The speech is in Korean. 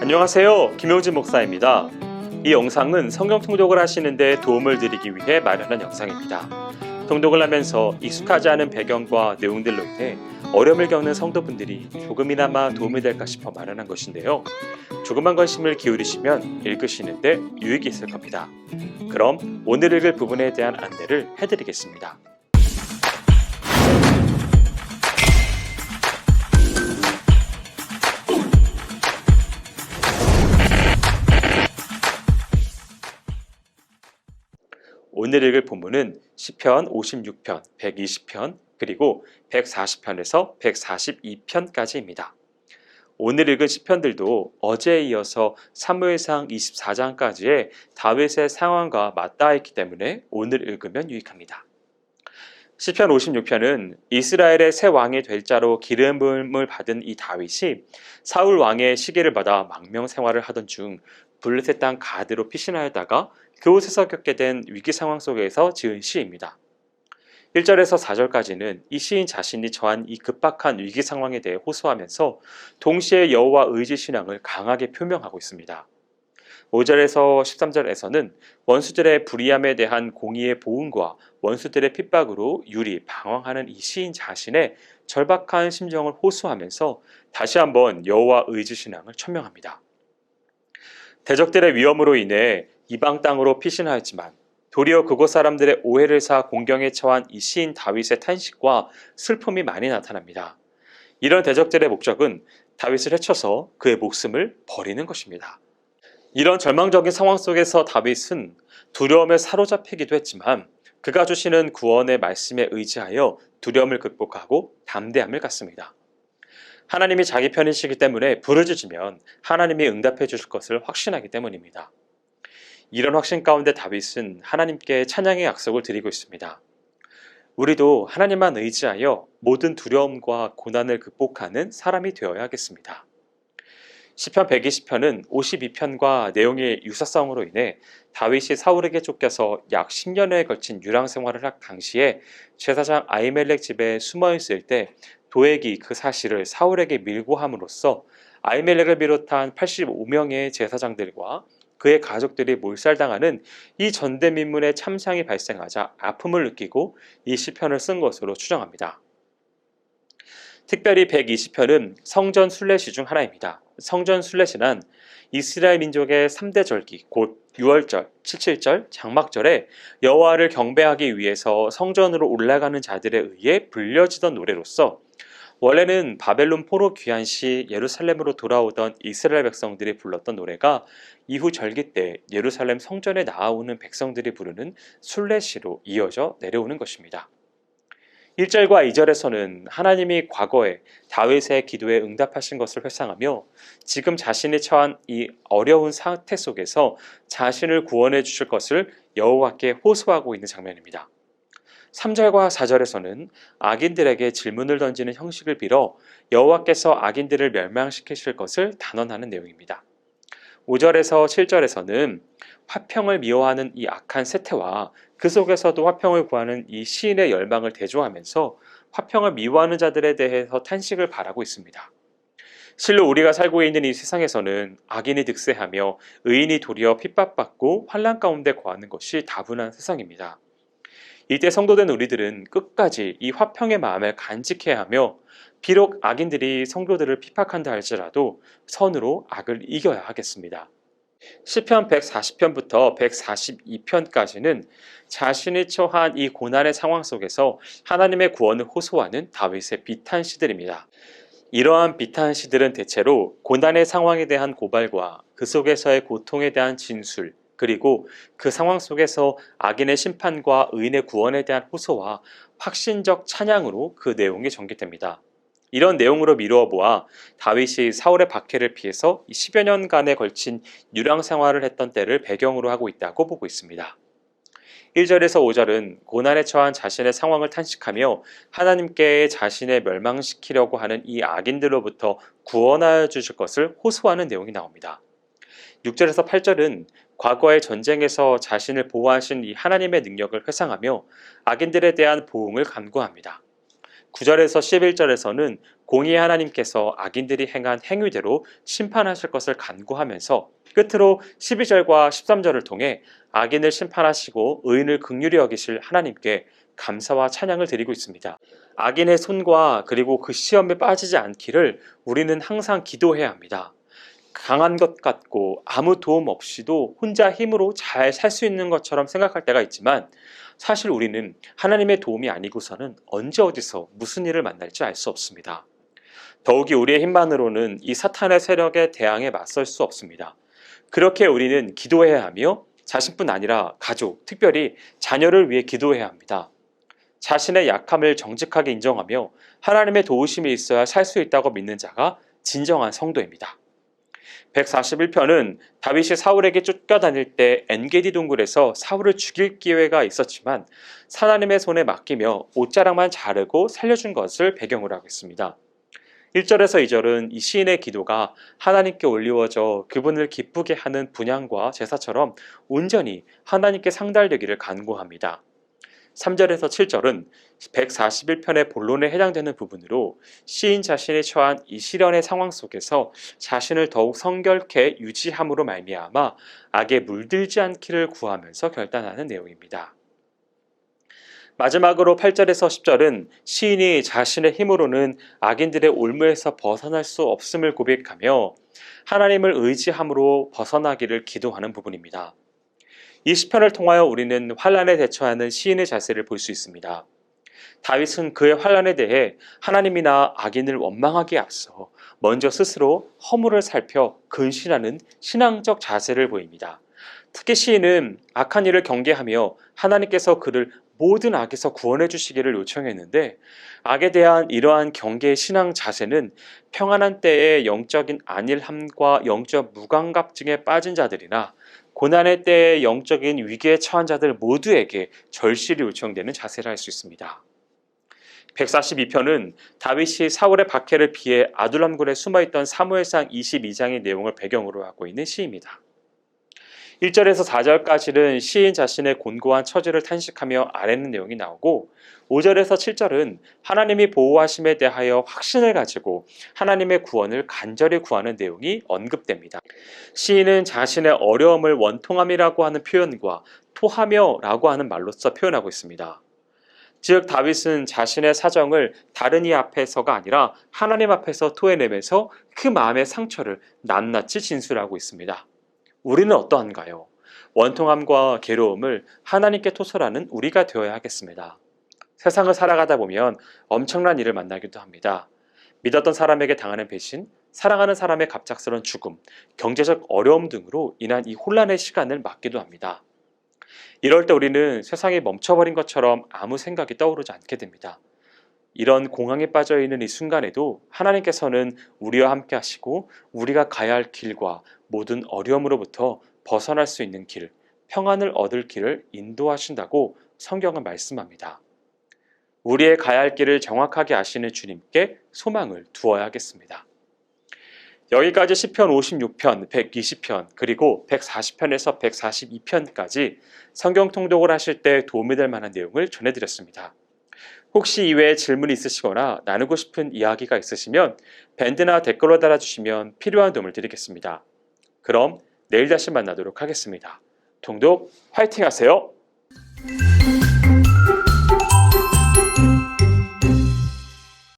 안녕하세요. 김용진 목사입니다. 이 영상은 성경 통독을 하시는 데 도움을 드리기 위해 마련한 영상입니다. 통독을 하면서 익숙하지 않은 배경과 내용들로 인해 어려움을 겪는 성도분들이 조금이나마 도움이 될까 싶어 마련한 것인데요. 조금만 관심을 기울이시면 읽으시는데 유익이 있을 겁니다. 그럼 오늘 읽을 부분에 대한 안내를 해드리겠습니다. 오늘 읽을 본문은 시편 56편, 120편, 그리고 140편에서 142편까지입니다. 오늘 읽은 시편들도 어제에 이어서 사무엘상 24장까지의 다윗의 상황과 맞닿아 있기 때문에 오늘 읽으면 유익합니다. 시편 56편은 이스라엘의 새 왕이 될 자로 기름 부음을 받은 이 다윗이 사울 왕의 시기를 받아 망명 생활을 하던 중 블레셋 땅 가드로 피신하였다가 그곳에서 겪게 된 위기 상황 속에서 지은 시입니다. 1절에서 4절까지는 이 시인 자신이 처한 이 급박한 위기 상황에 대해 호소하면서 동시에 여호와 의지 신앙을 강하게 표명하고 있습니다. 5절에서 13절에서는 원수들의 불의함에 대한 공의의 보응과 원수들의 핍박으로 유리 방황하는 이 시인 자신의 절박한 심정을 호소하면서 다시 한번 여호와 의지 신앙을 천명합니다. 대적들의 위험으로 인해 이방 땅으로 피신하였지만 도리어 그곳 사람들의 오해를 사 공경에 처한 이 시인 다윗의 탄식과 슬픔이 많이 나타납니다. 이런 대적들의 목적은 다윗을 해쳐서 그의 목숨을 버리는 것입니다. 이런 절망적인 상황 속에서 다윗은 두려움에 사로잡히기도 했지만 그가 주시는 구원의 말씀에 의지하여 두려움을 극복하고 담대함을 갖습니다. 하나님이 자기 편이시기 때문에 부르짖으면 하나님이 응답해 주실 것을 확신하기 때문입니다. 이런 확신 가운데 다윗은 하나님께 찬양의 약속을 드리고 있습니다. 우리도 하나님만 의지하여 모든 두려움과 고난을 극복하는 사람이 되어야 하겠습니다. 시편 120편은 52편과 내용의 유사성으로 인해 다윗이 사울에게 쫓겨서 약 10년에 걸친 유랑 생활을 할 당시에 제사장 아히멜렉 집에 숨어 있을 때 도액이 그 사실을 사울에게 밀고 함으로써 아히멜렉을 비롯한 85명의 제사장들과 그의 가족들이 몰살당하는 이 전대민문의 참상이 발생하자 아픔을 느끼고 이 시편을 쓴 것으로 추정합니다. 특별히 120편은 성전 순례시 중 하나입니다. 성전 순례시는 이스라엘 민족의 3대 절기, 곧 6월절, 77절, 장막절에 여호와를 경배하기 위해서 성전으로 올라가는 자들에 의해 불려지던 노래로서 원래는 바벨론 포로 귀환 시 예루살렘으로 돌아오던 이스라엘 백성들이 불렀던 노래가 이후 절기 때 예루살렘 성전에 나아오는 백성들이 부르는 순례시로 이어져 내려오는 것입니다. 1절과 2절에서는 하나님이 과거에 다윗의 기도에 응답하신 것을 회상하며 지금 자신이 처한 이 어려운 사태 속에서 자신을 구원해 주실 것을 여호와께 호소하고 있는 장면입니다. 3절과 4절에서는 악인들에게 질문을 던지는 형식을 빌어 여호와께서 악인들을 멸망시키실 것을 단언하는 내용입니다. 5절에서 7절에서는 화평을 미워하는 이 악한 세태와 그 속에서도 화평을 구하는 이 시인의 열망을 대조하면서 화평을 미워하는 자들에 대해서 탄식을 바라고 있습니다. 실로 우리가 살고 있는 이 세상에서는 악인이 득세하며 의인이 도리어 핍박받고 환난 가운데 거하는 것이 다분한 세상입니다. 이때 성도된 우리들은 끝까지 이 화평의 마음을 간직해야 하며 비록 악인들이 성도들을 핍박한다 할지라도 선으로 악을 이겨야 하겠습니다. 시편 140편부터 142편까지는 자신이 처한 이 고난의 상황 속에서 하나님의 구원을 호소하는 다윗의 비탄 시들입니다. 이러한 비탄 시들은 대체로 고난의 상황에 대한 고발과 그 속에서의 고통에 대한 진술, 그리고 그 상황 속에서 악인의 심판과 의인의 구원에 대한 호소와 확신적 찬양으로 그 내용이 전개됩니다. 이런 내용으로 미루어 보아 다윗이 사울의 박해를 피해서 10여 년간에 걸친 유랑 생활을 했던 때를 배경으로 하고 있다고 보고 있습니다. 1절에서 5절은 고난에 처한 자신의 상황을 탄식하며 하나님께 자신을 멸망시키려고 하는 이 악인들로부터 구원하여 주실 것을 호소하는 내용이 나옵니다. 6절에서 8절은 과거의 전쟁에서 자신을 보호하신 이 하나님의 능력을 회상하며 악인들에 대한 보응을 간구합니다. 9절에서 11절에서는 공의의 하나님께서 악인들이 행한 행위대로 심판하실 것을 간구하면서 끝으로 12절과 13절을 통해 악인을 심판하시고 의인을 긍휼히 여기실 하나님께 감사와 찬양을 드리고 있습니다. 악인의 손과 그리고 그 시험에 빠지지 않기를 우리는 항상 기도해야 합니다. 강한 것 같고 아무 도움 없이도 혼자 힘으로 잘 살 수 있는 것처럼 생각할 때가 있지만 사실 우리는 하나님의 도움이 아니고서는 언제 어디서 무슨 일을 만날지 알 수 없습니다. 더욱이 우리의 힘만으로는 이 사탄의 세력에 대항해 맞설 수 없습니다. 그렇게 우리는 기도해야 하며 자신뿐 아니라 가족, 특별히 자녀를 위해 기도해야 합니다. 자신의 약함을 정직하게 인정하며 하나님의 도우심이 있어야 살 수 있다고 믿는 자가 진정한 성도입니다. 141편은 다윗이 사울에게 쫓겨다닐 때 엔게디 동굴에서 사울을 죽일 기회가 있었지만 하나님의 손에 맡기며 옷자락만 자르고 살려준 것을 배경으로 하고 있습니다. 1절에서 2절은 이 시인의 기도가 하나님께 올리워져 그분을 기쁘게 하는 분향과 제사처럼 온전히 하나님께 상달되기를 간구합니다. 3절에서 7절은 141편의 본론에 해당되는 부분으로 시인 자신이 처한 이 시련의 상황 속에서 자신을 더욱 성결케 유지함으로 말미암아 악에 물들지 않기를 구하면서 결단하는 내용입니다. 마지막으로 8절에서 10절은 시인이 자신의 힘으로는 악인들의 올무에서 벗어날 수 없음을 고백하며 하나님을 의지함으로 벗어나기를 기도하는 부분입니다. 이 시편을 통하여 우리는 환난에 대처하는 시인의 자세를 볼 수 있습니다. 다윗은 그의 환난에 대해 하나님이나 악인을 원망하기에 앞서 먼저 스스로 허물을 살펴 근신하는 신앙적 자세를 보입니다. 특히 시인은 악한 일을 경계하며 하나님께서 그를 모든 악에서 구원해 주시기를 요청했는데 악에 대한 이러한 경계의 신앙 자세는 평안한 때의 영적인 안일함과 영적 무감각증에 빠진 자들이나 고난의 때의 영적인 위기에 처한 자들 모두에게 절실히 요청되는 자세라 할 수 있습니다. 142편은 다윗이 사울의 박해를 피해 아둘람굴에 숨어있던 사무엘상 22장의 내용을 배경으로 하고 있는 시입니다. 1절에서 4절까지는 시인 자신의 곤고한 처지를 탄식하며 아뢰는 내용이 나오고 5절에서 7절은 하나님이 보호하심에 대하여 확신을 가지고 하나님의 구원을 간절히 구하는 내용이 언급됩니다. 시인은 자신의 어려움을 원통함이라고 하는 표현과 토하며 라고 하는 말로써 표현하고 있습니다. 즉 다윗은 자신의 사정을 다른 이 앞에서가 아니라 하나님 앞에서 토해내면서 그 마음의 상처를 낱낱이 진술하고 있습니다. 우리는 어떠한가요? 원통함과 괴로움을 하나님께 토설하는 우리가 되어야 하겠습니다. 세상을 살아가다 보면 엄청난 일을 만나기도 합니다. 믿었던 사람에게 당하는 배신, 사랑하는 사람의 갑작스러운 죽음, 경제적 어려움 등으로 인한 이 혼란의 시간을 맞기도 합니다. 이럴 때 우리는 세상이 멈춰버린 것처럼 아무 생각이 떠오르지 않게 됩니다. 이런 공황에 빠져 있는 이 순간에도 하나님께서는 우리와 함께 하시고 우리가 가야 할 길과 모든 어려움으로부터 벗어날 수 있는 길, 평안을 얻을 길을 인도하신다고 성경은 말씀합니다. 우리의 가야 할 길을 정확하게 아시는 주님께 소망을 두어야 하겠습니다. 여기까지 시편 56편, 120편, 그리고 140편에서 142편까지 성경 통독을 하실 때 도움이 될 만한 내용을 전해드렸습니다. 혹시 이외에 질문이 있으시거나 나누고 싶은 이야기가 있으시면 밴드나 댓글로 달아주시면 필요한 도움을 드리겠습니다. 그럼 내일 다시 만나도록 하겠습니다. 통독 화이팅 하세요.